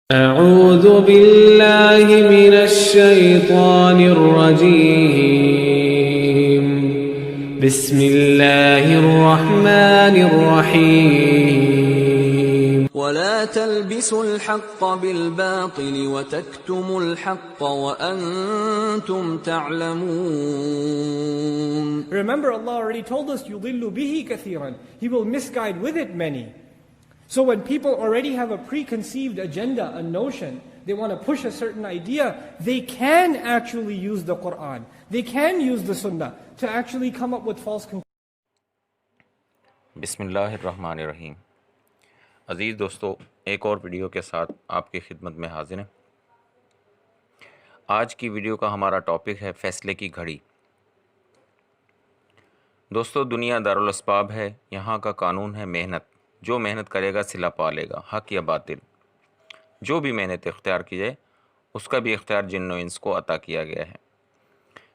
أعوذ بالله من الشيطان الرجيم بسم الله الرحمن الرحيم ولا تلبسوا الحق بالباطل وتكتموا الحق وأنتم تعلمون. Remember, Allah already told us, يُضِلُّ بِهِ كَثِيرًا. He will misguide with it many. So when people already have a preconceived agenda, a notion, they want to push a certain idea, they can actually use the Qur'an, they can use the Sunnah to actually come up with false conclusions. بسم اللہ الرحمن الرحیم. عزیز دوستو، ایک اور video کے ساتھ آپ کی خدمت میں حاضر ہیں. آج کی ویڈیو کا ہمارا ٹاپک ہے فیصلے کی گھڑی. دوستو، دنیا دارالاسباب ہے، یہاں کا قانون ہے محنت. جو محنت کرے گا صلہ پا لے گا، حق یا باطل. جو بھی محنت اختیار کی جائے اس کا بھی اختیار جن و انس کو عطا کیا گیا ہے.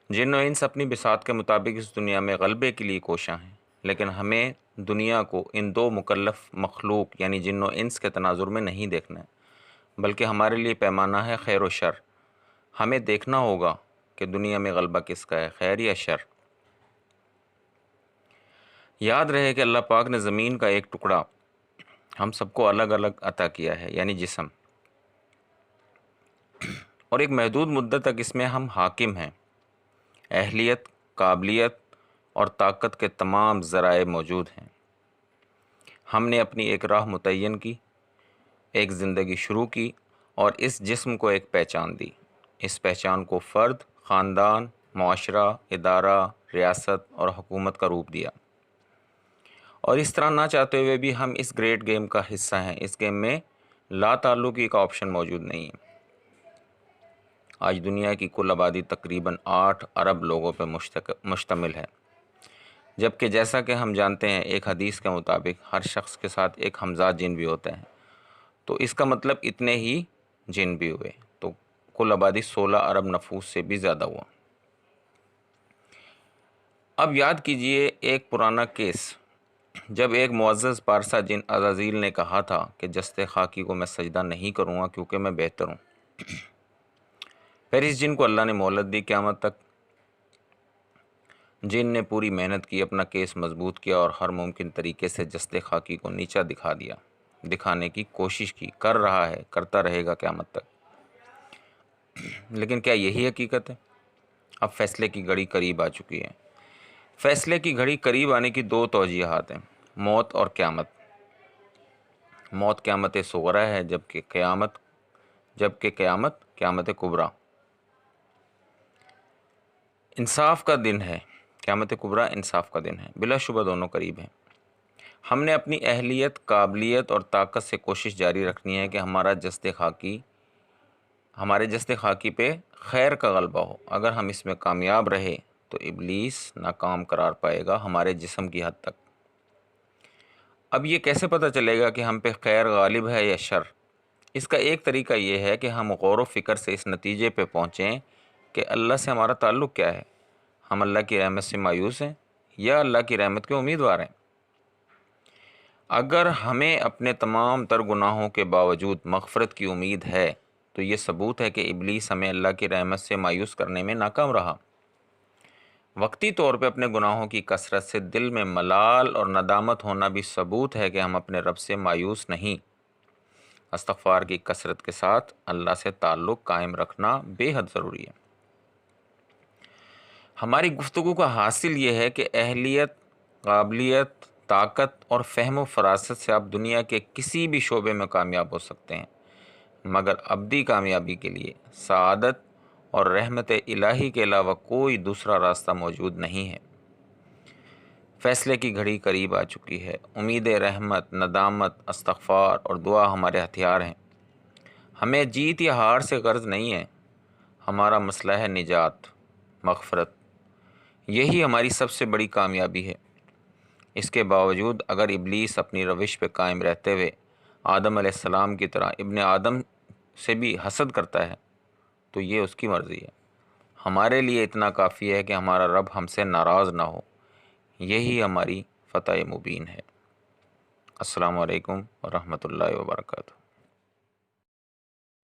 جن و انس اپنی بساط کے مطابق اس دنیا میں غلبے کے لیے کوشاں ہیں، لیکن ہمیں دنیا کو ان دو مکلف مخلوق یعنی جن و انس کے تناظر میں نہیں دیکھنا ہے، بلکہ ہمارے لیے پیمانہ ہے خیر و شر. ہمیں دیکھنا ہوگا کہ دنیا میں غلبہ کس کا ہے، خیر یا شر. یاد رہے کہ اللہ پاک نے زمین کا ایک ٹکڑا ہم سب کو الگ الگ عطا کیا ہے، یعنی جسم، اور ایک محدود مدت تک اس میں ہم حاکم ہیں. اہلیت، قابلیت اور طاقت کے تمام ذرائع موجود ہیں. ہم نے اپنی ایک راہ متعین کی، ایک زندگی شروع کی اور اس جسم کو ایک پہچان دی. اس پہچان کو فرد، خاندان، معاشرہ، ادارہ، ریاست اور حکومت کا روپ دیا. اور اس طرح نہ چاہتے ہوئے بھی ہم اس گریٹ گیم کا حصہ ہیں. اس گیم میں لا تعلقی کا آپشن موجود نہیں ہے. آج دنیا کی کل آبادی تقریباً 8 ارب لوگوں پر مشتمل ہے، جبکہ جیسا کہ ہم جانتے ہیں ایک حدیث کے مطابق ہر شخص کے ساتھ ایک ہمزاد جن بھی ہوتے ہیں. تو اس کا مطلب اتنے ہی جن بھی ہوئے، تو کل آبادی 16 ارب نفوس سے بھی زیادہ ہوا. اب یاد کیجئے ایک پرانا کیس، جب ایک معزز پارسا جن عزازیل نے کہا تھا کہ جستے خاکی کو میں سجدہ نہیں کروں گا کیونکہ میں بہتر ہوں. پھر اس جن کو اللہ نے مہلت دی قیامت تک. جن نے پوری محنت کی، اپنا کیس مضبوط کیا اور ہر ممکن طریقے سے جستے خاکی کو نیچا دکھا دیا، دکھانے کی کوشش کی، کر رہا ہے، کرتا رہے گا قیامت تک. لیکن کیا یہی حقیقت ہے؟ اب فیصلے کی گھڑی قریب آ چکی ہے. فیصلے کی گھڑی قریب آنے کی 2 توجیہات ہیں، موت اور قیامت. موت قیامت صغری ہے، جبکہ قیامت قیامت کبریٰ، انصاف کا دن ہے. قیامت کبریٰ انصاف کا دن ہے. بلا شبہ دونوں قریب ہیں. ہم نے اپنی اہلیت، قابلیت اور طاقت سے کوشش جاری رکھنی ہے کہ ہمارے جسد خاکی پہ خیر کا غلبہ ہو. اگر ہم اس میں کامیاب رہے تو ابلیس ناکام قرار پائے گا ہمارے جسم کی حد تک. اب یہ کیسے پتہ چلے گا کہ ہم پہ خیر غالب ہے یا شر؟ اس کا ایک طریقہ یہ ہے کہ ہم غور و فکر سے اس نتیجے پہ پہنچیں کہ اللہ سے ہمارا تعلق کیا ہے. ہم اللہ کی رحمت سے مایوس ہیں یا اللہ کی رحمت کے امیدوار ہیں؟ اگر ہمیں اپنے تمام تر گناہوں کے باوجود مغفرت کی امید ہے تو یہ ثبوت ہے کہ ابلیس ہمیں اللہ کی رحمت سے مایوس کرنے میں ناکام رہا. وقتی طور پہ اپنے گناہوں کی کثرت سے دل میں ملال اور ندامت ہونا بھی ثبوت ہے کہ ہم اپنے رب سے مایوس نہیں. استغفار کی کثرت کے ساتھ اللہ سے تعلق قائم رکھنا بے حد ضروری ہے. ہماری گفتگو کا حاصل یہ ہے کہ اہلیت، قابلیت، طاقت اور فہم و فراست سے آپ دنیا کے کسی بھی شعبے میں کامیاب ہو سکتے ہیں، مگر ابدی کامیابی کے لیے سعادت اور رحمت الہی کے علاوہ کوئی دوسرا راستہ موجود نہیں ہے. فیصلے کی گھڑی قریب آ چکی ہے. امید رحمت، ندامت، استغفار اور دعا ہمارے ہتھیار ہیں. ہمیں جیت یا ہار سے غرض نہیں ہے. ہمارا مسئلہ ہے نجات، مغفرت. یہی ہماری سب سے بڑی کامیابی ہے. اس کے باوجود اگر ابلیس اپنی روش پہ قائم رہتے ہوئے آدم علیہ السلام کی طرح ابن آدم سے بھی حسد کرتا ہے تو یہ اس کی مرضی ہے. ہمارے لیے اتنا کافی ہے کہ ہمارا رب ہم سے ناراض نہ ہو. یہی ہماری فتح مبین ہے. السلام علیکم ورحمۃ اللہ وبرکاتہ.